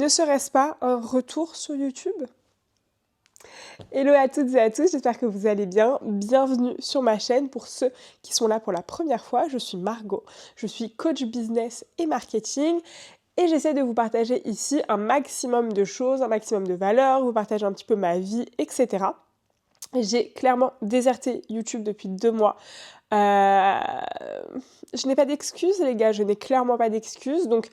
Ne serait-ce pas un retour sur YouTube? Hello à toutes et à tous, j'espère que vous allez bien. Bienvenue sur ma chaîne pour ceux qui sont là pour la première fois. Je suis Margot, je suis coach business et marketing et j'essaie de vous partager ici un maximum de choses, un maximum de valeurs, vous partager un petit peu ma vie, etc. J'ai clairement déserté YouTube depuis 2 mois. Je n'ai pas d'excuses les gars, je n'ai clairement pas d'excuses, donc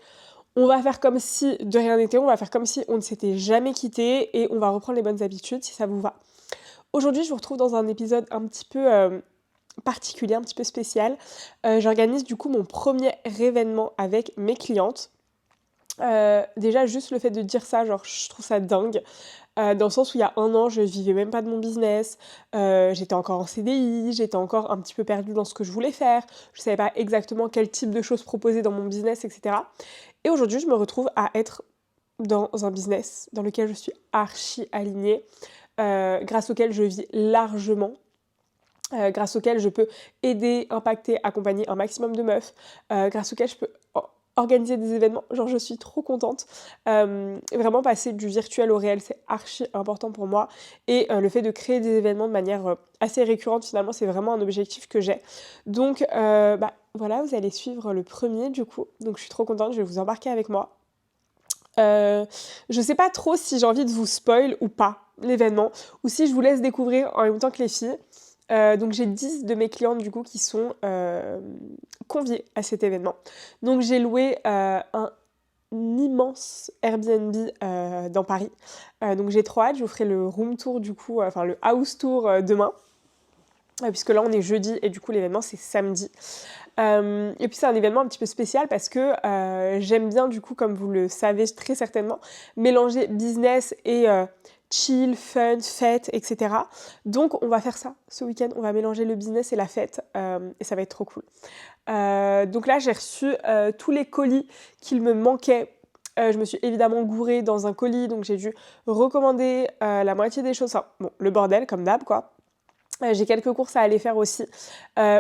on va faire comme si de rien n'était, on va faire comme si on ne s'était jamais quitté et on va reprendre les bonnes habitudes si ça vous va. Aujourd'hui, je vous retrouve dans un épisode un petit peu particulier, un petit peu spécial. J'organise du coup mon premier événement avec mes clientes. Déjà, juste le fait de dire ça, genre, je trouve ça dingue. Dans le sens où il y a 1 an, je vivais même pas de mon business, j'étais encore en CDI, j'étais encore un petit peu perdue dans ce que je voulais faire, je savais pas exactement quel type de choses proposer dans mon business, etc. Et aujourd'hui, je me retrouve à être dans un business dans lequel je suis archi alignée, grâce auquel je vis largement, grâce auquel je peux aider, impacter, accompagner un maximum de meufs, grâce auquel je peux organiser des événements, genre je suis trop contente. Vraiment passer du virtuel au réel, c'est archi important pour moi. Et le fait de créer des événements de manière assez récurrente, finalement, c'est vraiment un objectif que j'ai. Donc voilà, vous allez suivre le premier du coup. Donc je suis trop contente, je vais vous embarquer avec moi. Je sais pas trop si j'ai envie de vous spoil ou pas l'événement, ou si je vous laisse découvrir en même temps que les filles. Donc j'ai 10 de mes clientes du coup qui sont conviées à cet événement. Donc j'ai loué un immense Airbnb dans Paris. Donc j'ai trop hâte, je vous ferai le room tour du coup, enfin le house tour demain. Puisque là on est jeudi et du coup l'événement c'est samedi. Et puis c'est un événement un petit peu spécial parce que j'aime bien du coup, comme vous le savez très certainement, mélanger business et chill, fun, fête, etc. Donc on va faire ça ce week-end, on va mélanger le business et la fête et ça va être trop cool. Donc là j'ai reçu tous les colis qu'il me manquait. Je me suis évidemment gourée dans un colis, donc j'ai dû recommander la moitié des choses. Enfin, bon, le bordel comme d'hab quoi. J'ai quelques courses à aller faire aussi.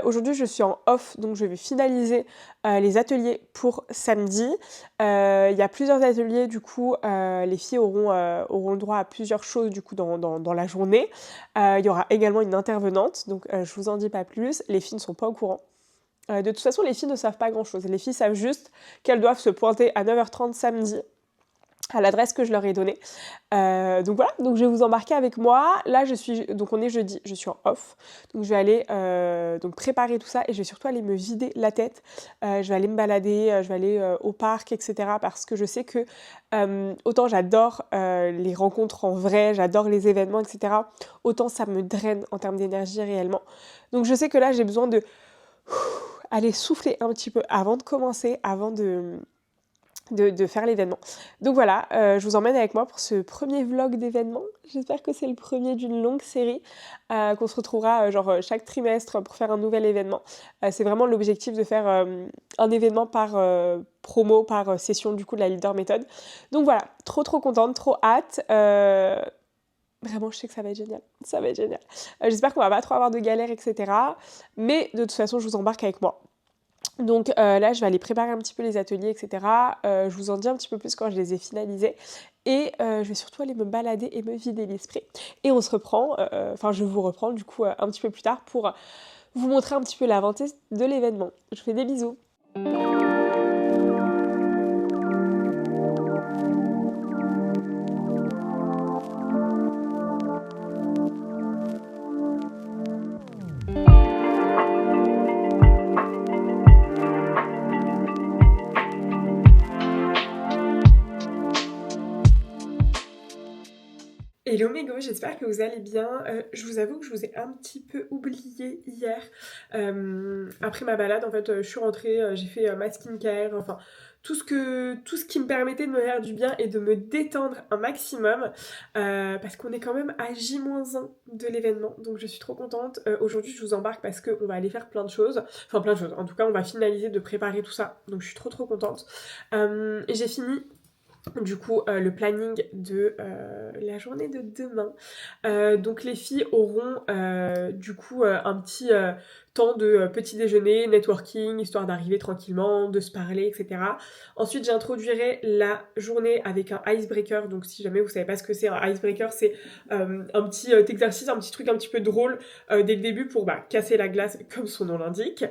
Aujourd'hui, je suis en off, donc je vais finaliser les ateliers pour samedi. Il y a plusieurs ateliers, du coup, les filles auront le droit à plusieurs choses du coup dans la journée. Il y aura également une intervenante, donc je vous en dis pas plus. Les filles ne sont pas au courant. De toute façon, les filles ne savent pas grand-chose. Les filles savent juste qu'elles doivent se pointer à 9h30 samedi à l'adresse que je leur ai donnée. Donc voilà, donc je vais vous embarquer avec moi. Là, donc on est jeudi, je suis en off. Donc je vais aller donc préparer tout ça et je vais surtout aller me vider la tête. Je vais aller me balader, je vais aller au parc, etc. Parce que je sais que autant j'adore les rencontres en vrai, j'adore les événements, etc. Autant ça me draine en termes d'énergie réellement. Donc je sais que là, j'ai besoin de aller souffler un petit peu avant de commencer, avant de faire l'événement. Donc voilà, je vous emmène avec moi pour ce premier vlog d'événement. J'espère que c'est le premier d'une longue série, qu'on se retrouvera chaque trimestre pour faire un nouvel événement. C'est vraiment l'objectif de faire un événement par promo, par session du coup de la Leader Méthode. Donc voilà, trop contente, trop hâte. Vraiment, je sais que ça va être génial. Ça va être génial. J'espère qu'on va pas trop avoir de galères, etc. Mais de toute façon, je vous embarque avec moi. Donc là, je vais aller préparer un petit peu les ateliers, etc. Je vous en dis un petit peu plus quand je les ai finalisés. Et je vais surtout aller me balader et me vider l'esprit. Et on se reprend, je vous reprends du coup un petit peu plus tard pour vous montrer un petit peu l'avancée de l'événement. Je vous fais des bisous. Hello mes go, j'espère que vous allez bien. Je vous avoue que je vous ai un petit peu oublié hier. Après ma balade, en fait, je suis rentrée, j'ai fait ma skincare, enfin tout ce qui me permettait de me faire du bien et de me détendre un maximum. Parce qu'on est quand même à J-1 de l'événement, donc je suis trop contente. Aujourd'hui, je vous embarque parce qu'on va aller faire plein de choses. Enfin plein de choses, en tout cas on va finaliser de préparer tout ça. Donc je suis trop contente. Et j'ai fini du coup le planning de la journée de demain. Donc les filles auront du coup un petit temps de petit déjeuner, networking, histoire d'arriver tranquillement, de se parler, etc. Ensuite, j'introduirai la journée avec un icebreaker. Donc, si jamais vous savez pas ce que c'est, un icebreaker, c'est un petit exercice, un petit truc un petit peu drôle dès le début pour casser la glace, comme son nom l'indique.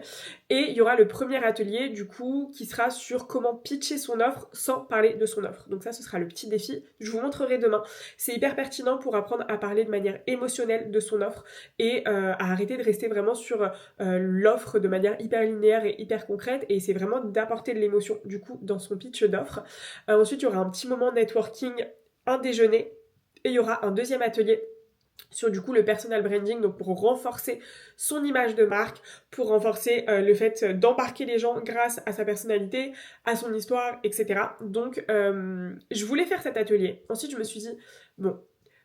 Et il y aura le premier atelier, du coup, qui sera sur comment pitcher son offre sans parler de son offre. Donc ça, ce sera le petit défi. Je vous montrerai demain. C'est hyper pertinent pour apprendre à parler de manière émotionnelle de son offre et à arrêter de rester vraiment sur l'offre de manière hyper linéaire et hyper concrète. Et c'est vraiment d'apporter de l'émotion, du coup, dans son pitch d'offre. Ensuite, il y aura un petit moment networking, un déjeuner, et il y aura un deuxième atelier sur du coup le personal branding, donc pour renforcer son image de marque, pour renforcer le fait d'embarquer les gens grâce à sa personnalité, à son histoire, etc. Donc je voulais faire cet atelier. Ensuite je me suis dit, bon,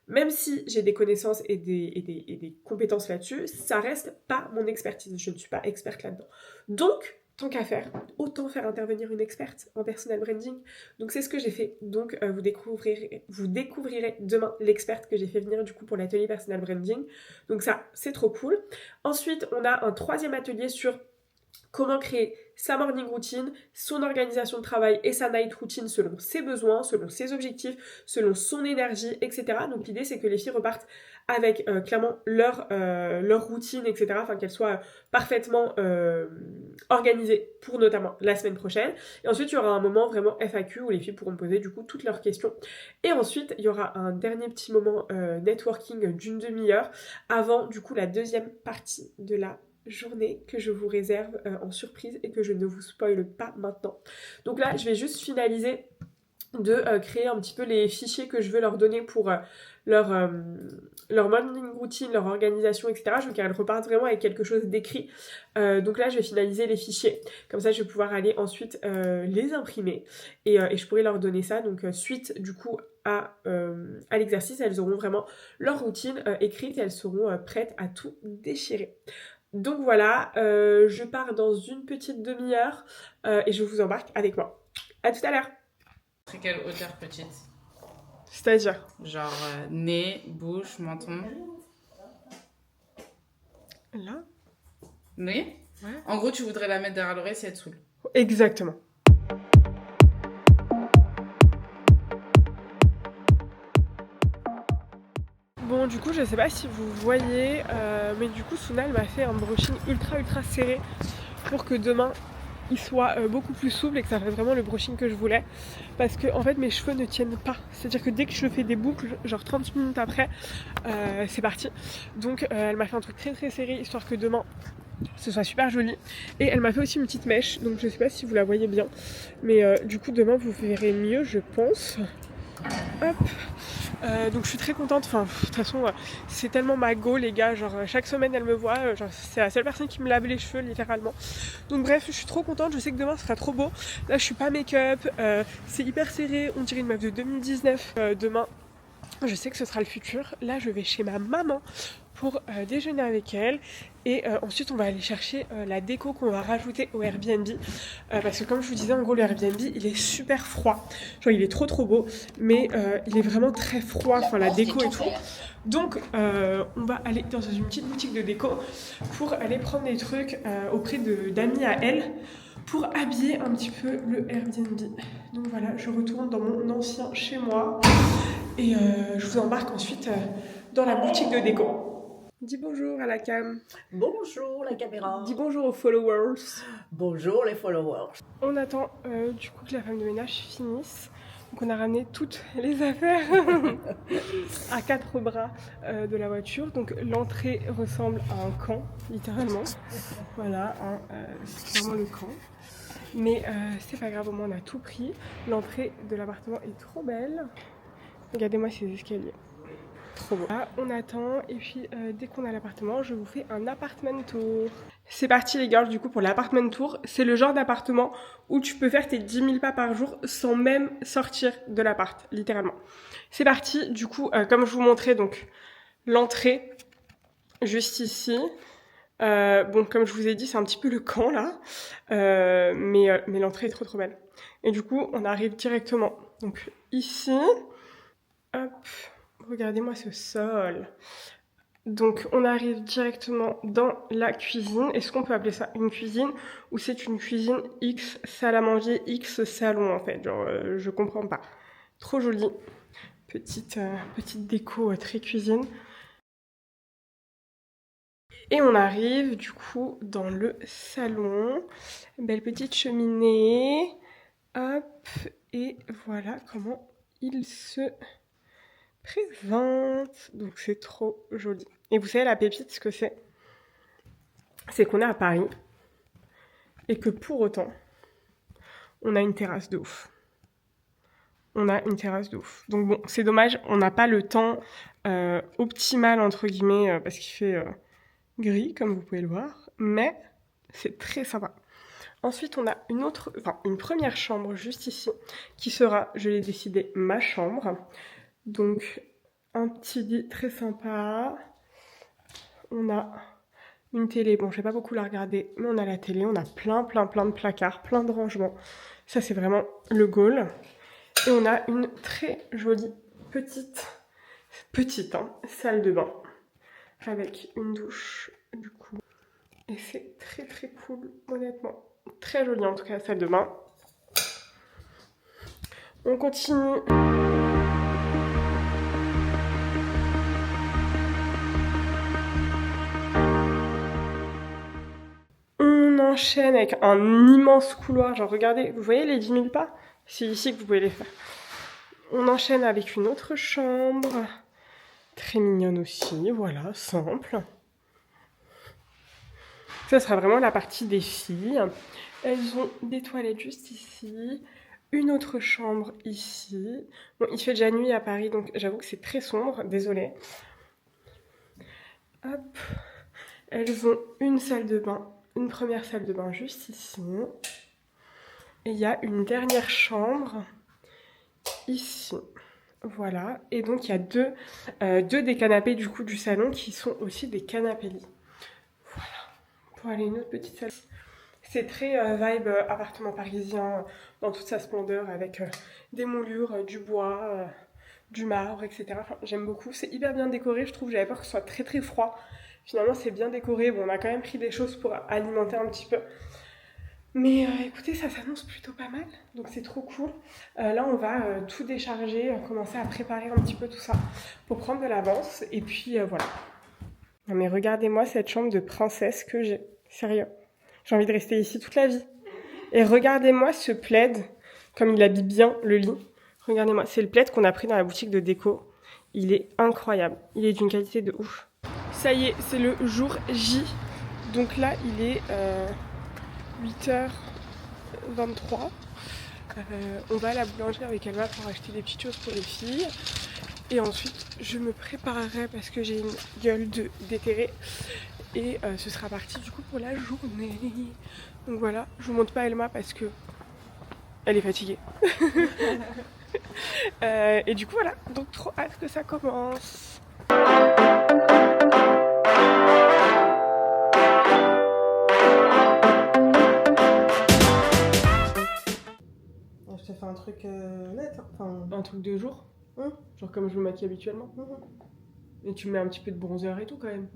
même si j'ai des connaissances et des compétences là-dessus, ça reste pas mon expertise. Je ne suis pas experte là-dedans. Donc, tant qu'à faire, autant faire intervenir une experte en personal branding. Donc c'est ce que j'ai fait. Donc vous découvrirez demain l'experte que j'ai fait venir du coup pour l'atelier personal branding. Donc ça, c'est trop cool. Ensuite, on a un troisième atelier sur comment créer sa morning routine, son organisation de travail et sa night routine selon ses besoins, selon ses objectifs, selon son énergie, etc. Donc l'idée c'est que les filles repartent avec clairement leur routine, etc. Enfin qu'elles soient parfaitement organisées pour notamment la semaine prochaine. Et ensuite il y aura un moment vraiment FAQ où les filles pourront poser du coup toutes leurs questions. Et ensuite il y aura un dernier petit moment networking d'une demi-heure avant du coup la deuxième partie de la journée que je vous réserve en surprise et que je ne vous spoile pas maintenant. Donc là, je vais juste finaliser de créer un petit peu les fichiers que je veux leur donner pour leur morning routine, leur organisation, etc. Je veux qu'elles repartent vraiment avec quelque chose d'écrit. Donc là, je vais finaliser les fichiers. Comme ça, je vais pouvoir aller ensuite les imprimer et je pourrai leur donner ça. Donc suite du coup à l'exercice, elles auront vraiment leur routine écrite et elles seront prêtes à tout déchirer. Donc voilà, je pars dans une petite demi-heure et je vous embarque avec moi. À tout à l'heure. Très quelle hauteur petite? C'est-à-dire? Genre nez, bouche, menton. Là? Nez? Ouais. En gros, tu voudrais la mettre derrière l'oreille si elle te saoule. Exactement. Bon, du coup, je sais pas si vous voyez, mais du coup, Souna, elle m'a fait un brushing ultra serré pour que demain, il soit beaucoup plus souple et que ça fasse vraiment le brushing que je voulais. Parce que, en fait, mes cheveux ne tiennent pas. C'est-à-dire que dès que je fais des boucles, genre 30 minutes après, c'est parti. Donc, elle m'a fait un truc très serré, histoire que demain, ce soit super joli. Et elle m'a fait aussi une petite mèche, donc je sais pas si vous la voyez bien. Mais du coup, demain, vous verrez mieux, je pense. Hop. Donc je suis très contente, enfin de toute façon c'est tellement ma go les gars, genre chaque semaine elle me voit, genre c'est la seule personne qui me lave les cheveux littéralement. Donc bref, je suis trop contente, je sais que demain ce sera trop beau. Là je suis pas make-up, c'est hyper serré, on dirait une meuf de 2019. Demain je sais que ce sera le futur. Là je vais chez ma maman pour déjeuner avec elle et ensuite on va aller chercher la déco qu'on va rajouter au Airbnb parce que comme je vous disais en gros le Airbnb il est super froid, genre il est trop beau mais il est vraiment très froid, enfin la déco et tout. Donc on va aller dans une petite boutique de déco pour aller prendre des trucs auprès d'amis à elle pour habiller un petit peu le Airbnb. Donc voilà, je retourne dans mon ancien chez moi et je vous embarque ensuite dans la boutique de déco. Dis bonjour à la cam. Bonjour la caméra. Dis bonjour aux followers. Bonjour les followers. On attend du coup que la femme de ménage finisse. Donc on a ramené toutes les affaires à 4 bras de la voiture. Donc l'entrée ressemble à un camp, littéralement. Voilà, c'est vraiment le camp. Mais c'est pas grave, au moins on a tout pris. L'entrée de l'appartement est trop belle. Regardez-moi ces escaliers. Trop beau. Là, on attend et puis dès qu'on a l'appartement, je vous fais un apartment tour. C'est parti les gars, du coup pour l'appartement tour, c'est le genre d'appartement où tu peux faire tes 10 000 pas par jour sans même sortir de l'appart, littéralement. C'est parti, du coup comme je vous montrais donc l'entrée juste ici. Bon comme je vous ai dit c'est un petit peu le camp là, mais l'entrée est trop belle. Et du coup on arrive directement donc ici, hop. Regardez-moi ce sol. Donc on arrive directement dans la cuisine. Est-ce qu'on peut appeler ça une cuisine ou c'est une cuisine X salle à manger, X salon en fait. Genre je comprends pas. Trop joli. Petite déco très cuisine. Et on arrive du coup dans le salon. Belle petite cheminée. Hop. Et voilà comment il se présente. Donc c'est trop joli. Et vous savez la pépite ce que c'est? C'est qu'on est à Paris. Et que pour autant, on a une terrasse de ouf. On a une terrasse de ouf. Donc bon, c'est dommage, on n'a pas le temps optimal entre guillemets parce qu'il fait gris comme vous pouvez le voir, mais c'est très sympa. Ensuite, on a une première chambre juste ici qui sera, je l'ai décidé, ma chambre. Donc un petit lit très sympa. On a une télé, bon je vais pas beaucoup la regarder, mais on a la télé, on a plein de placards, plein de rangements. Ça c'est vraiment le goal. Et on a une très jolie petite salle de bain avec une douche du coup. Et c'est très cool honnêtement. Très jolie en tout cas la salle de bain. On continue. On enchaîne avec un immense couloir. Genre regardez, vous voyez les 10 000 pas? C'est ici que vous pouvez les faire. On enchaîne avec une autre chambre. Très mignonne aussi, voilà, simple. Ça sera vraiment la partie des filles. Elles ont des toilettes juste ici. Une autre chambre ici. Bon, il fait déjà nuit à Paris, donc j'avoue que c'est très sombre, désolée. Hop. Elles ont une salle de bain, une première salle de bain juste ici. Et il y a une dernière chambre ici. Voilà. Et donc il y a deux des canapés du coup du salon qui sont aussi des canapés lits. Voilà. Pour aller une autre petite salle. C'est très vibe appartement parisien dans toute sa splendeur avec des moulures, du bois, du marbre, etc. Enfin, j'aime beaucoup. C'est hyper bien décoré, je trouve. J'avais peur que ce soit très froid. Finalement, c'est bien décoré. Bon, on a quand même pris des choses pour alimenter un petit peu. Mais écoutez, ça s'annonce plutôt pas mal. Donc c'est trop cool. Là, on va tout décharger, commencer à préparer un petit peu tout ça pour prendre de l'avance. Et puis voilà. Non mais regardez-moi cette chambre de princesse que j'ai. Sérieux. J'ai envie de rester ici toute la vie. Et regardez-moi ce plaid, comme il habille bien le lit. Regardez-moi, c'est le plaid qu'on a pris dans la boutique de déco. Il est incroyable. Il est d'une qualité de ouf. Ça y est, c'est le jour J. Donc là, il est 8h23. On va à la boulangerie avec Elva pour acheter des petites choses pour les filles. Et ensuite, je me préparerai parce que j'ai une gueule de déterré. Et ce sera parti du coup pour la journée. Donc voilà, je vous montre pas Elma parce que elle est fatiguée. Et du coup voilà, donc trop hâte que ça commence. Je t'ai fait un truc net, enfin... Un truc de jour, genre comme je me maquille habituellement. Et tu mets un petit peu de bronzer et tout quand même.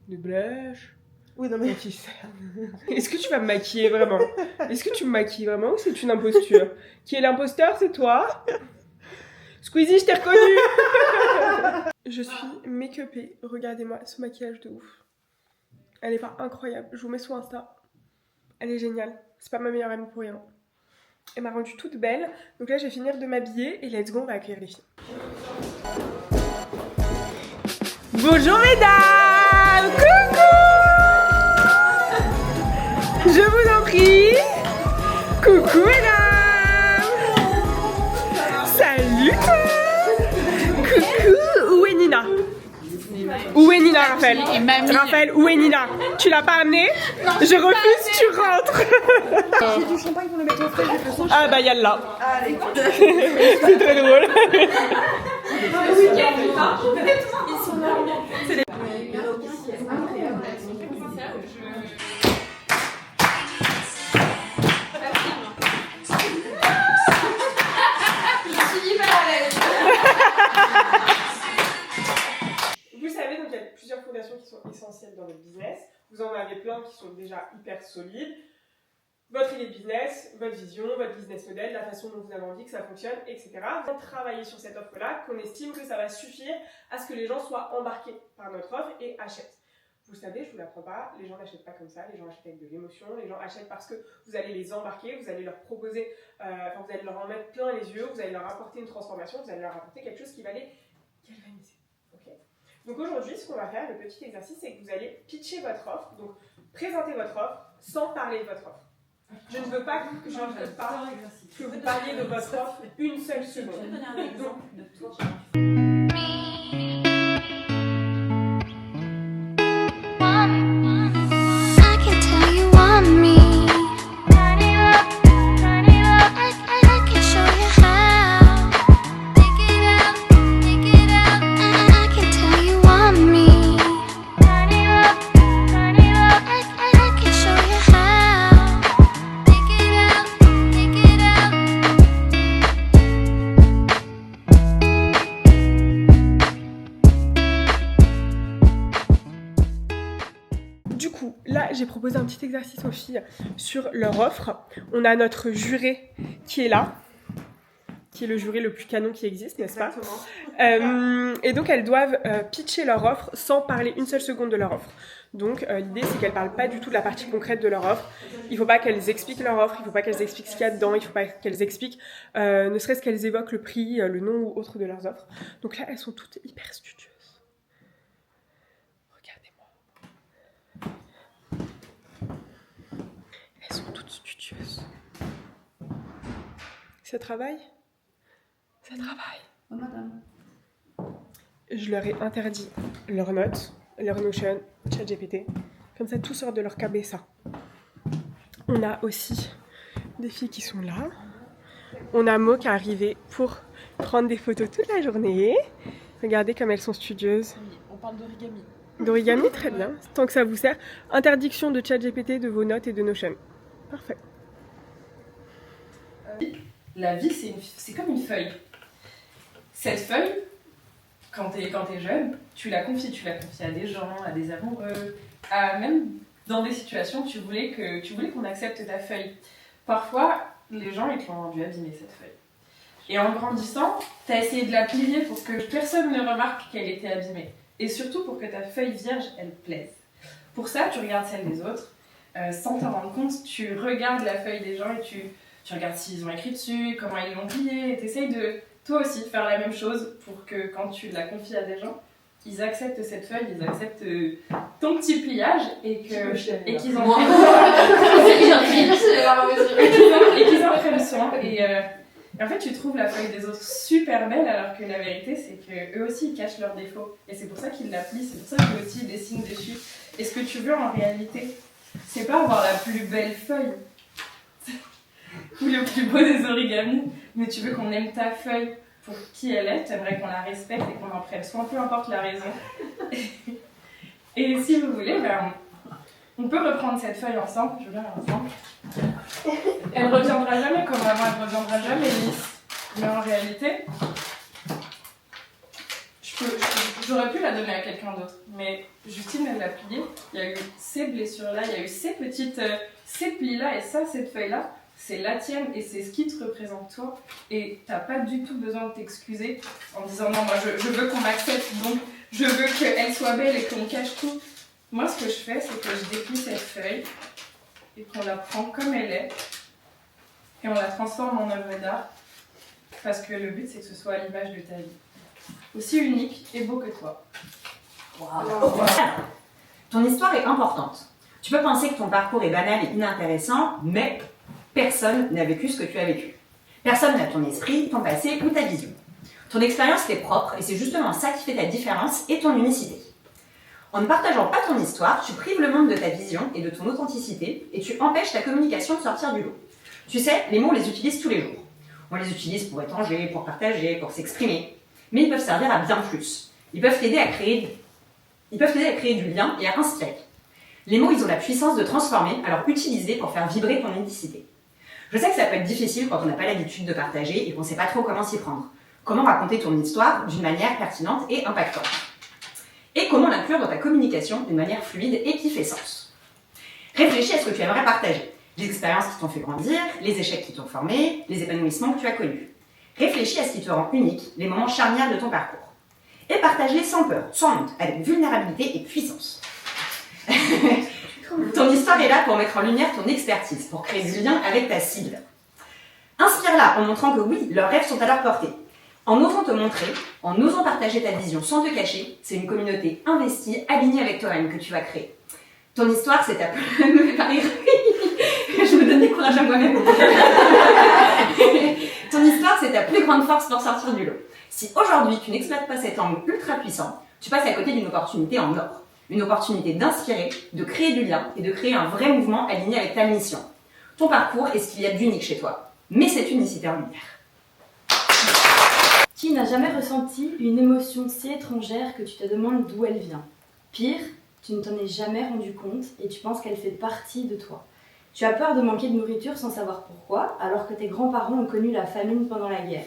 De blush. Oui, non mais... Est-ce que tu vas me maquiller vraiment? Est-ce que tu me maquilles vraiment ou c'est une imposture? Qui est l'imposteur? C'est toi? Squeezie, je t'ai reconnu. Je suis make-upée. Regardez-moi ce maquillage de ouf. Elle est pas incroyable. Je vous mets sur Insta. Elle est géniale. C'est pas ma meilleure amie pour rien. Elle m'a rendue toute belle. Donc là, je vais finir de m'habiller et let's go, on va accueillir les filles. Bonjour mesdames! Coucou! Je vous en prie! Coucou mesdames! Salut toi! Coucou! Où est Nina? Où est Nina, Raphaël? Raphaël, où est Nina? Tu l'as pas amenée? Je refuse, tu rentres! J'ai du champagne pour le mettre au frais, je fais trop chaud. Ah bah y'a là! Allez, C'est très drôle! ils sont là. Vous savez vous en avez plein qui sont déjà hyper solides. Votre idée de business, votre vision, votre business model, la façon dont vous avez envie que ça fonctionne, etc. Vous travaillez sur cette offre-là, qu'on estime que ça va suffire à ce que les gens soient embarqués par notre offre et achètent. Vous savez, je ne vous l'apprends pas, les gens n'achètent pas comme ça, les gens achètent avec de l'émotion, les gens achètent parce que vous allez les embarquer, vous allez leur proposer, vous allez leur en mettre plein les yeux, vous allez leur apporter une transformation, vous allez leur apporter quelque chose qui va les galvaniser. Okay. Donc aujourd'hui, ce qu'on va faire, le petit exercice, c'est que vous allez pitcher votre offre, donc présenter votre offre sans parler de votre offre. Je ne veux pas que vous parliez de votre offre une seule seconde. Je vais donner un exemple de toi. Du coup, là, j'ai proposé un petit exercice aux filles sur leur offre. On a notre juré qui est là, qui est le juré le plus canon qui existe, n'est-ce pas ? Et donc, elles doivent pitcher leur offre sans parler une seule seconde de leur offre. Donc, l'idée, c'est qu'elles ne parlent pas du tout de la partie concrète de leur offre. Il ne faut pas qu'elles expliquent leur offre, il ne faut pas qu'elles expliquent ce qu'il y a dedans, il ne faut pas qu'elles expliquent, ne serait-ce qu'elles évoquent le prix, le nom ou autre de leurs offres. Donc là, elles sont toutes hyper studieuses. Elles sont toutes studieuses. Ça travaille ? Ça travaille. Oh, madame. Je leur ai interdit leurs notes, leur Notion, ChatGPT. Comme ça, tout sort de leur cabeza. On a aussi des filles qui sont là. On a Mo qui est arrivé pour prendre des photos toute la journée. Regardez comme elles sont studieuses. On parle d'origami. D'origami, très bien. Tant que ça vous sert. Interdiction de ChatGPT, de vos notes et de Notion. Parfait. La vie, c'est comme une feuille. Cette feuille, quand t'es jeune, tu la confies à des gens, à des amoureux, même dans des situations, tu voulais qu'on accepte ta feuille. Parfois, les gens, ils te l'ont rendu abîmer, cette feuille. Et en grandissant, t'as essayé de la plier pour que personne ne remarque qu'elle était abîmée. Et surtout pour que ta feuille vierge, elle plaise. Pour ça, tu regardes celle des autres, sans t'en rendre compte, tu regardes la feuille des gens et tu regardes s'ils ont écrit dessus, comment ils l'ont pliée, et t'essayes de, toi aussi, faire la même chose pour que quand tu la confies à des gens, ils acceptent cette feuille, ils acceptent ton petit pliage et qu'ils en prennent soin. Et en fait, tu trouves la feuille des autres super belle, alors que la vérité, c'est qu'eux aussi, ils cachent leurs défauts. Et c'est pour ça qu'ils la plient, c'est pour ça qu'eux aussi, ils dessinent dessus. Et ce que tu veux en réalité, c'est pas avoir la plus belle feuille ou le plus beau des origamis, mais tu veux qu'on aime ta feuille pour qui elle est, tu aimerais qu'on la respecte et qu'on en prenne soin, peu importe la raison. Et si vous voulez, on peut reprendre cette feuille ensemble, je veux bien ensemble. Elle ne reviendra jamais comme avant, elle ne reviendra jamais lisse. Mais en réalité, j'aurais pu la donner à quelqu'un d'autre, mais Justine, elle l'a pliée. Il y a eu ces blessures-là, il y a eu ces plis-là, et ça, cette feuille-là, c'est la tienne et c'est ce qui te représente toi. Et t'as pas du tout besoin de t'excuser en disant non, moi je veux qu'on m'accepte, donc je veux qu'elle soit belle et qu'on cache tout. Moi, ce que je fais, c'est que je déplie cette feuille et qu'on la prend comme elle est et on la transforme en œuvre d'art, parce que le but, c'est que ce soit à l'image de ta vie. Aussi unique et beau que toi. Wow. Ton histoire est importante. Tu peux penser que ton parcours est banal et inintéressant, mais personne n'a vécu ce que tu as vécu. Personne n'a ton esprit, ton passé ou ta vision. Ton expérience t'est propre et c'est justement ça qui fait ta différence et ton unicité. En ne partageant pas ton histoire, tu prives le monde de ta vision et de ton authenticité et tu empêches ta communication de sortir du lot. Tu sais, les mots, on les utilise tous les jours. On les utilise pour échanger, pour partager, pour s'exprimer. Mais ils peuvent servir à bien plus. Ils peuvent t'aider à créer du lien et à inspirer. Les mots, ils ont la puissance de transformer, alors utilise-les pour faire vibrer ton unicité. Je sais que ça peut être difficile quand on n'a pas l'habitude de partager et qu'on ne sait pas trop comment s'y prendre. Comment raconter ton histoire d'une manière pertinente et impactante. Et comment l'inclure dans ta communication d'une manière fluide et qui fait sens. Réfléchis à ce que tu aimerais partager. Les expériences qui t'ont fait grandir, les échecs qui t'ont formé, les épanouissements que tu as connus. Réfléchis à ce qui te rend unique, les moments charnières de ton parcours. Et partage-les sans peur, sans honte, avec vulnérabilité et puissance. Ton histoire est là pour mettre en lumière ton expertise, pour créer du lien avec ta cible. Inspire-la en montrant que oui, leurs rêves sont à leur portée. En osant te montrer, en osant partager ta vision sans te cacher, c'est une communauté investie, alignée avec toi-même que tu vas créer. Ton histoire, c'est ta plus... me fait pas rire. Je me donne des courage à moi-même. Ton histoire, c'est ta plus grande force pour sortir du lot. Si aujourd'hui, tu n'exploites pas cet angle ultra puissant, tu passes à côté d'une opportunité en or. Une opportunité d'inspirer, de créer du lien et de créer un vrai mouvement aligné avec ta mission. Ton parcours est ce qu'il y a d'unique chez toi. Mais cette unicité en lumière. Qui n'a jamais ressenti une émotion si étrangère que tu te demandes d'où elle vient? Pire, tu ne t'en es jamais rendu compte et tu penses qu'elle fait partie de toi. Tu as peur de manquer de nourriture sans savoir pourquoi, alors que tes grands-parents ont connu la famine pendant la guerre.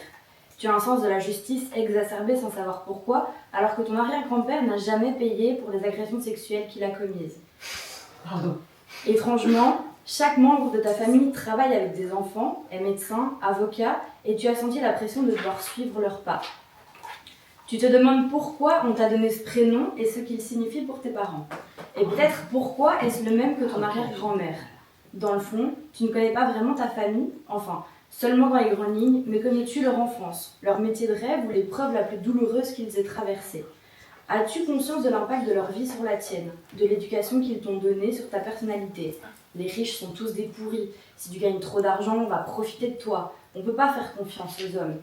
Tu as un sens de la justice exacerbé sans savoir pourquoi, alors que ton arrière-grand-père n'a jamais payé pour les agressions sexuelles qu'il a commises. Pardon. Étrangement, chaque membre de ta famille travaille avec des enfants, est médecin, avocat, et tu as senti la pression de devoir suivre leurs pas. Tu te demandes pourquoi on t'a donné ce prénom et ce qu'il signifie pour tes parents. Et peut-être pourquoi est-ce le même que ton arrière-grand-mère. Dans le fond, tu ne connais pas vraiment ta famille, enfin, seulement dans les grandes lignes, mais connais-tu leur enfance, leur métier de rêve ou l'épreuve la plus douloureuse qu'ils aient traversée? As-tu conscience de l'impact de leur vie sur la tienne, de l'éducation qu'ils t'ont donnée sur ta personnalité? Les riches sont tous des pourris. Si tu gagnes trop d'argent, on va profiter de toi. On ne peut pas faire confiance aux hommes.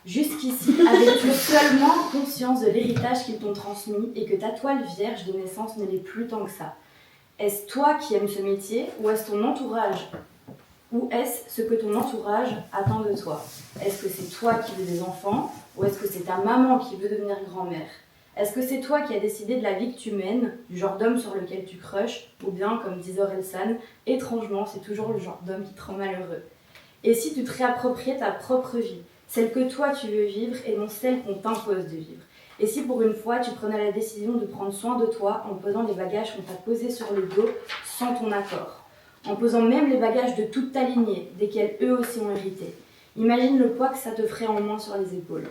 Jusqu'ici, avais-tu seulement conscience de l'héritage qu'ils t'ont transmis et que ta toile vierge de naissance ne l'est plus tant que ça? Est-ce toi qui aimes ce métier ou est-ce ton entourage? Ou est-ce ce que ton entourage attend de toi? Est-ce que c'est toi qui veux des enfants ou est-ce que c'est ta maman qui veut devenir grand-mère? Est-ce que c'est toi qui as décidé de la vie que tu mènes, du genre d'homme sur lequel tu crushes, ou bien, comme disait Orelsan, étrangement, c'est toujours le genre d'homme qui te rend malheureux? Et si tu te réappropriais ta propre vie, celle que toi tu veux vivre et non celle qu'on t'impose de vivre? Et si pour une fois tu prenais la décision de prendre soin de toi en posant les bagages qu'on t'a posés sur le dos sans ton accord, en posant même les bagages de toute ta lignée, desquels eux aussi ont hérité? Imagine le poids que ça te ferait en moins sur les épaules.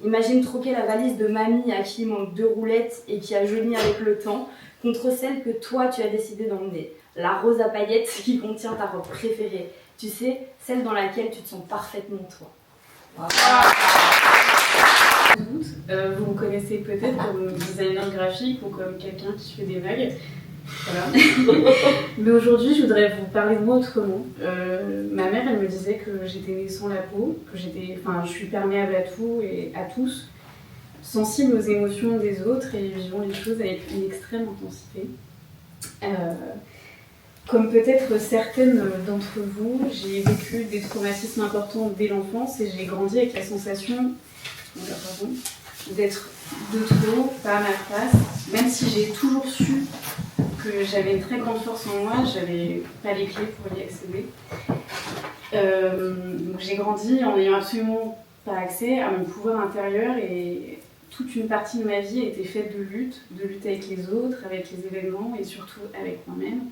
Imagine troquer la valise de mamie à qui il manque 2 roulettes et qui a jauni avec le temps contre celle que toi tu as décidé d'emmener. La rose à paillettes qui contient ta robe préférée. Tu sais, celle dans laquelle tu te sens parfaitement toi. Wow. Vous me connaissez peut-être comme designer graphique ou comme quelqu'un qui fait des vagues. Voilà. Mais aujourd'hui, je voudrais vous parler de moi autrement. Ma mère, elle me disait que j'étais née sans la peau, que je suis perméable à tout et à tous, sensible aux émotions des autres et vivant les choses avec une extrême intensité. Comme peut-être certaines d'entre vous, j'ai vécu des traumatismes importants dès l'enfance et j'ai grandi avec la sensation d'être de trop, pas à ma place, même si j'ai toujours su que j'avais une très grande force en moi, j'avais pas les clés pour y accéder. Donc j'ai grandi en n'ayant absolument pas accès à mon pouvoir intérieur et toute une partie de ma vie était faite de lutte avec les autres, avec les événements et surtout avec moi-même.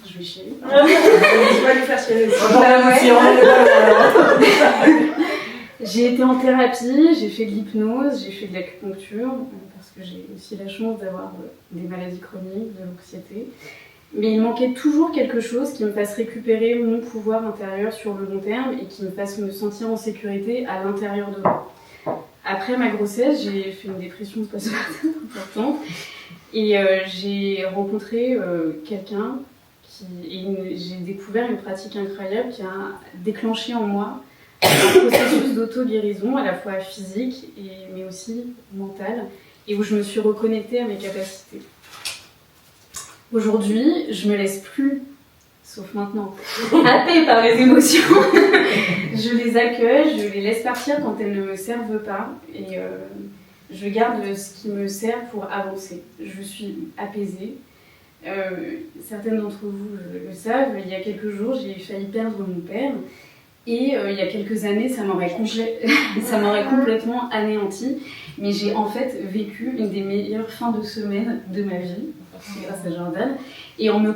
Je vais chialer. Tu vas lui faire chialer. J'ai été en thérapie, j'ai fait de l'hypnose, j'ai fait de l'acupuncture, parce que j'ai aussi la chance d'avoir des maladies chroniques, de l'anxiété. Mais il manquait toujours quelque chose qui me fasse récupérer mon pouvoir intérieur sur le long terme et qui me fasse me sentir en sécurité à l'intérieur de moi. Après ma grossesse, j'ai fait une dépression postpartum importante et j'ai rencontré quelqu'un et j'ai découvert une pratique incroyable qui a déclenché en moi un processus d'auto-guérison à la fois physique mais aussi mental et où je me suis reconnectée à mes capacités. Aujourd'hui, je me laisse plus, sauf maintenant, happer par les émotions. Je les accueille, je les laisse partir quand elles ne me servent pas et je garde ce qui me sert pour avancer. Je suis apaisée. Certaines d'entre vous le savent, il y a quelques jours, j'ai failli perdre mon père. Et il y a quelques années, ça m'aurait complètement anéanti. Mais j'ai en fait vécu une des meilleures fins de semaine de ma vie, grâce à Jordan, et en me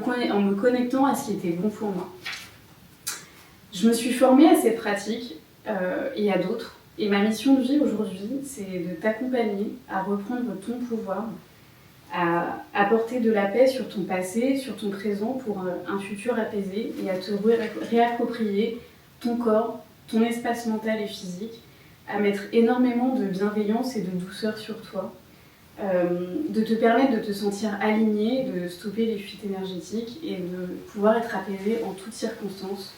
connectant à ce qui était bon pour moi. Je me suis formée à ces pratiques et à d'autres. Et ma mission de vie aujourd'hui, c'est de t'accompagner à reprendre ton pouvoir, à apporter de la paix sur ton passé, sur ton présent pour un futur apaisé et à te réapproprier ton corps, ton espace mental et physique, à mettre énormément de bienveillance et de douceur sur toi, de te permettre de te sentir aligné, de stopper les fuites énergétiques et de pouvoir être apaisé en toutes circonstances.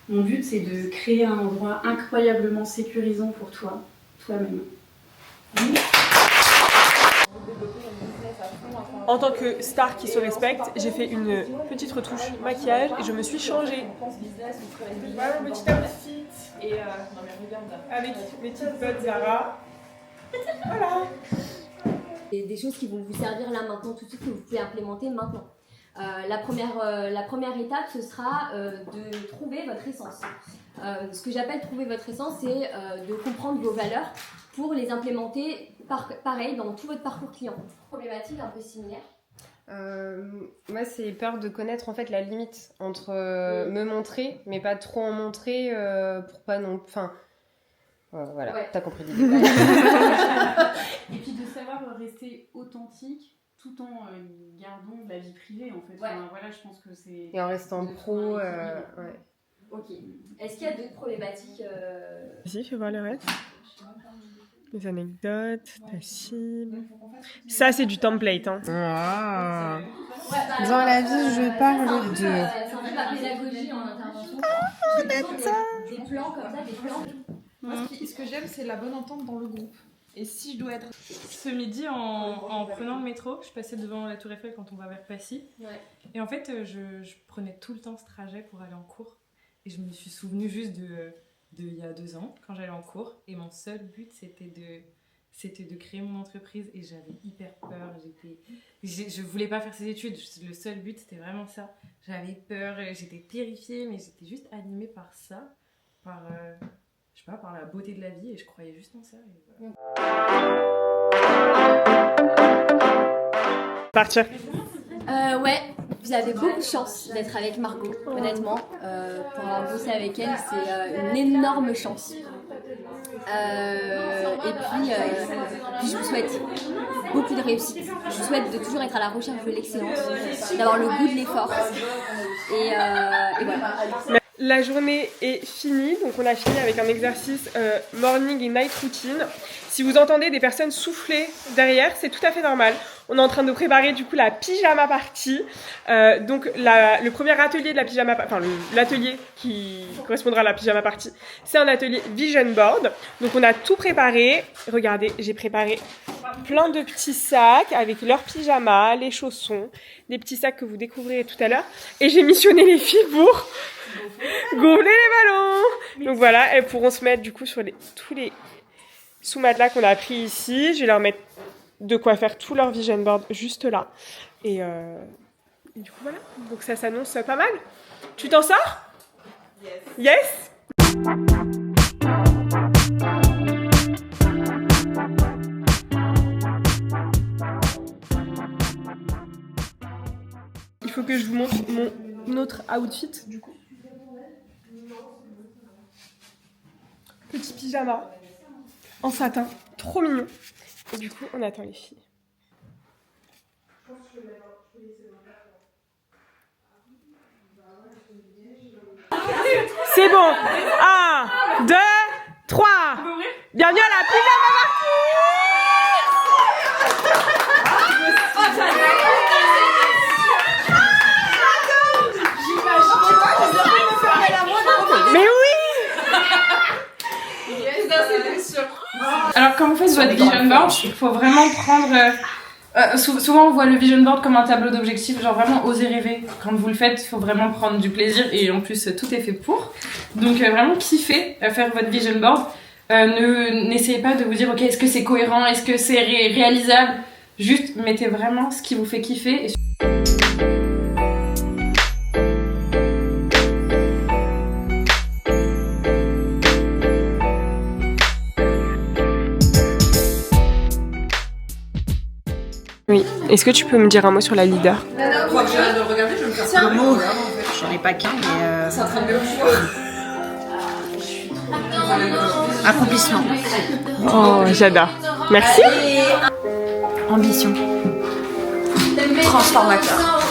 Mon but, c'est de créer un endroit incroyablement sécurisant pour toi, toi-même. En tant que star qui se respecte, j'ai fait une petite retouche maquillage et je me suis changée. Voilà mon petit outfit. Avec mes petites bottes Zara. Voilà. Des choses qui vont vous servir là maintenant tout de suite, que vous pouvez implémenter maintenant. La première étape, ce sera de trouver votre essence. Ce que j'appelle trouver votre essence, c'est de comprendre vos valeurs pour les implémenter pareil dans tout votre parcours client. Problématique un peu similaire. Moi, c'est peur de connaître en fait la limite entre me montrer, mais pas trop en montrer pour pas non. Enfin, voilà, ouais. T'as compris l'idée. Et puis de savoir rester authentique tout en gardant de la vie privée en fait. Ouais. Enfin, voilà, je pense que c'est. Et en restant pro, ouais. Ok. Est-ce qu'il y a d'autres problématiques Vas-y, fais voir le reste. Les anecdotes, ta cible. Ça, c'est du template. Hein. Dans la vie, je parle de. C'est un peu la pédagogie en intervention. Des plans comme ça, des plans. Moi, ce que j'aime, c'est la bonne entente dans le groupe. Et si je dois être... Ce midi, en prenant le métro, je passais devant la Tour Eiffel quand on va vers Passy. Ouais. Et en fait, je prenais tout le temps ce trajet pour aller en cours. Et je me suis souvenue juste de il y a 2 ans, quand j'allais en cours. Et mon seul but, c'était de créer mon entreprise. Et j'avais hyper peur. Je voulais pas faire ces études. Le seul but, c'était vraiment ça. J'avais peur, j'étais terrifiée, mais j'étais juste animée par ça. Je sais pas, par la beauté de la vie, et je croyais juste en ça. Et voilà. Partir. Ouais, vous avez beaucoup de chance d'être avec Margot, honnêtement. Pour avoir bossé avec elle, c'est une énorme chance. Et puis je vous souhaite beaucoup de réussite. Je vous souhaite de toujours être à la recherche de l'excellence, d'avoir le goût de l'effort. Et voilà. La journée est finie, donc on a fini avec un exercice morning et night routine. Si vous entendez des personnes souffler derrière, c'est tout à fait normal. On est en train de préparer du coup la pyjama party. Donc le premier atelier de la pyjama, l'atelier qui correspondra à la pyjama party, c'est un atelier vision board. Donc on a tout préparé. Regardez, j'ai préparé plein de petits sacs avec leurs pyjamas, les chaussons, des petits sacs que vous découvrirez tout à l'heure. Et j'ai missionné les filles pour gonfler les ballons. Donc voilà, elles pourront se mettre du coup sur tous les sous-matelas qu'on a pris ici. Je vais leur mettre de quoi faire tout leur vision board juste là. Et du coup voilà, donc ça s'annonce pas mal. Tu t'en sors ? Yes ? Il faut que je vous montre mon autre outfit du coup. Petit pyjama en satin, trop mignon. Et du coup, on attend les filles. C'est bon. 1, 2, 3. Bienvenue à la pyjama party. Mais oui. Alors quand vous faites votre vision board, il faut vraiment prendre... souvent on voit le vision board comme un tableau d'objectifs, genre vraiment oser rêver. Quand vous le faites, il faut vraiment prendre du plaisir et en plus tout est fait pour. Donc vraiment kiffer à faire votre vision board. N'essayez pas de vous dire ok, est-ce que c'est cohérent, est-ce que c'est réalisable. Juste mettez vraiment ce qui vous fait kiffer. Oui. Est-ce que tu peux me dire un mot sur la leader? Je crois que je viens de le regarder, je vais me faire Le mot, j'en ai pas qu'un, mais C'est en train de me accomplissement. Oh, j'adore. Merci. Ambition. Transformateur.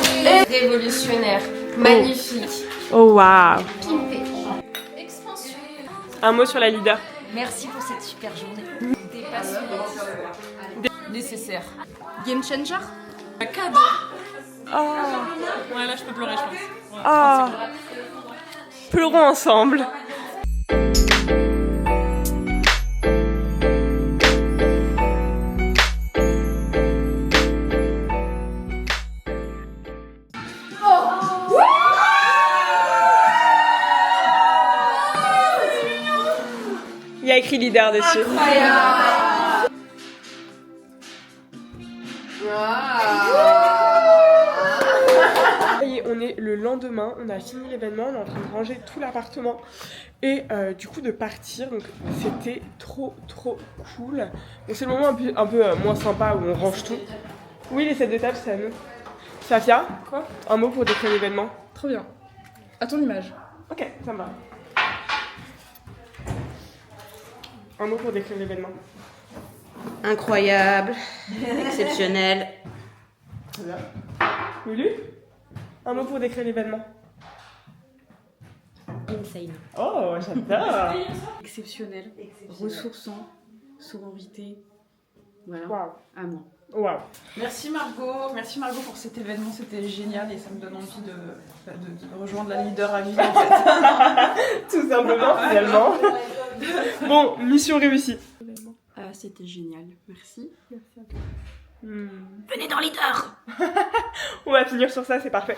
Révolutionnaire. Magnifique. Oh, waouh. Pimpé. Un mot sur la leader. Merci pour cette super journée. nécessaire. Game changer. Un cadeau. Oh. Ouais, là je peux pleurer, je pense. Ouais, Oh. Pleurons ensemble. Il y a écrit leader dessus. Ça y est, on est le lendemain, on a fini l'événement, on est en train de ranger tout l'appartement et du coup de partir, donc c'était trop cool. Bon, c'est le moment un peu moins sympa où on range tout. Oui, les sets de table, c'est à nous. Safia, Quoi? un mot pour décrire l'événement. Trop bien. À ton image. Ok, ça me va. Un mot pour décrire l'événement. Incroyable, exceptionnel. Très bien. Lulu, un mot pour décrire l'événement. Insane. Oh, j'adore. Exceptionnel. Ressourçant. Sororité. Voilà. Waouh. À moi. Waouh. Merci Margot pour cet événement, c'était génial et ça me donne envie de rejoindre la leader à vie en fait. Tout simplement, finalement. Bon, mission réussie. C'était génial. Merci. Venez dans leader. On va finir sur ça, c'est parfait.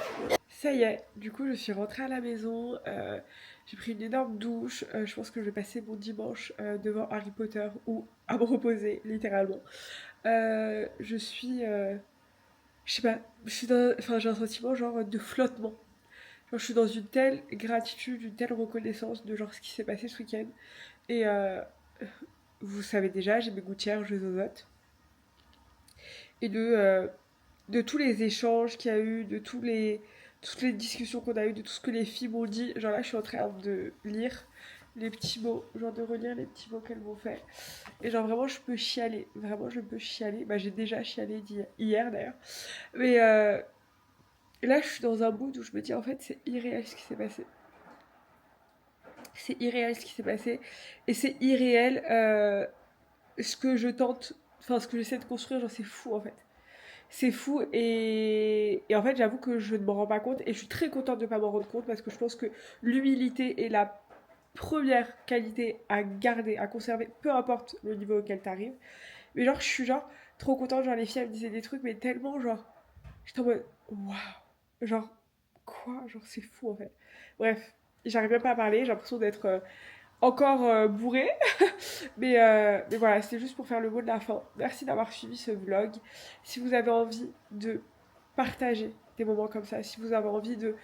Ça y est, du coup, je suis rentrée à la maison. J'ai pris une énorme douche. Je pense que je vais passer mon dimanche devant Harry Potter ou à me reposer, littéralement. Je suis. Je sais pas, j'ai un sentiment genre de flottement. Genre, je suis dans une telle gratitude, une telle reconnaissance de genre ce qui s'est passé ce week-end. Et vous savez déjà, j'ai mes gouttières, je zozote. Et de tous les échanges qu'il y a eu, de toutes les discussions qu'on a eues, de tout ce que les filles m'ont dit. Genre là, je suis en train de lire les petits mots, genre de relire les petits mots qu'elles m'ont fait. Et genre vraiment, je peux chialer. Vraiment, je peux chialer. Bah, j'ai déjà chialé hier d'ailleurs. Mais là, je suis dans un mood où je me dis, en fait, c'est irréel ce qui s'est passé. C'est irréel ce qui s'est passé. Et c'est irréel ce que je tente, enfin, ce que j'essaie de construire. Genre, c'est fou en fait. C'est fou et en fait j'avoue que je ne m'en rends pas compte et je suis très contente de ne pas m'en rendre compte parce que je pense que l'humilité est la première qualité à garder, à conserver, peu importe le niveau auquel t'arrives. Mais genre je suis genre trop contente, genre les filles elles me disaient des trucs mais tellement genre j'étais en mode waouh, genre quoi, genre c'est fou en fait. Bref, j'arrive même pas à parler, j'ai l'impression d'être encore bourrée. mais voilà, c'était juste pour faire le mot de la fin. Merci d'avoir suivi ce vlog. Si vous avez envie de partager des moments comme ça, si vous avez envie de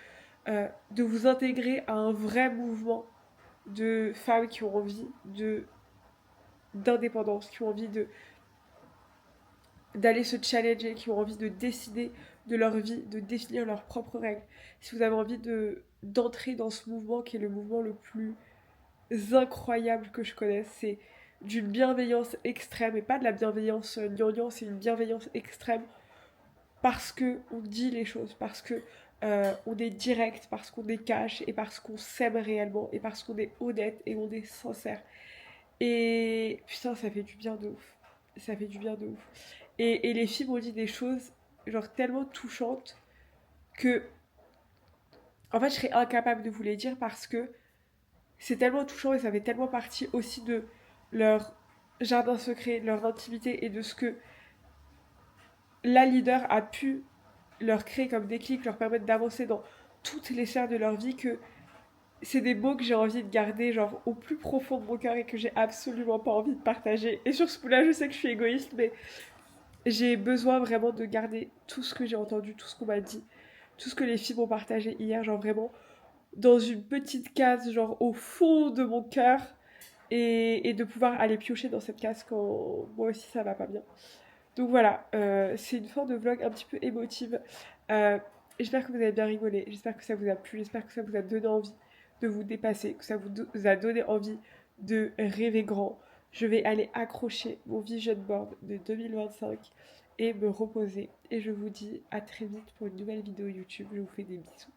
vous intégrer à un vrai mouvement de femmes qui ont envie d'indépendance, qui ont envie d'aller se challenger, qui ont envie de décider de leur vie, de définir leurs propres règles. Si vous avez envie d'entrer dans ce mouvement qui est le mouvement le plus incroyable que je connaisse, c'est d'une bienveillance extrême et pas de la bienveillance gnangnan, c'est une bienveillance extrême parce que on dit les choses, parce que on est direct, parce qu'on est cash et parce qu'on s'aime réellement et parce qu'on est honnête et on est sincère. Et putain, ça fait du bien de ouf. Ça fait du bien de ouf. Et les filles m'ont dit des choses genre tellement touchantes que en fait je serais incapable de vous les dire parce que c'est tellement touchant et ça fait tellement partie aussi de leur jardin secret, de leur intimité et de ce que la leader a pu leur créer comme déclic, leur permettre d'avancer dans toutes les sphères de leur vie, que c'est des mots que j'ai envie de garder genre au plus profond de mon cœur et que j'ai absolument pas envie de partager. Et sur ce coup-là, je sais que je suis égoïste, mais j'ai besoin vraiment de garder tout ce que j'ai entendu, tout ce qu'on m'a dit, tout ce que les filles m'ont partagé hier, genre vraiment dans une petite case, genre au fond de mon cœur, et de pouvoir aller piocher dans cette case quand moi aussi ça va pas bien. Donc voilà, c'est une fin de vlog un petit peu émotive. J'espère que vous avez bien rigolé, j'espère que ça vous a plu, j'espère que ça vous a donné envie de vous dépasser, que ça vous a donné envie de rêver grand. Je vais aller accrocher mon vision board de 2025 et me reposer. Et je vous dis à très vite pour une nouvelle vidéo YouTube. Je vous fais des bisous.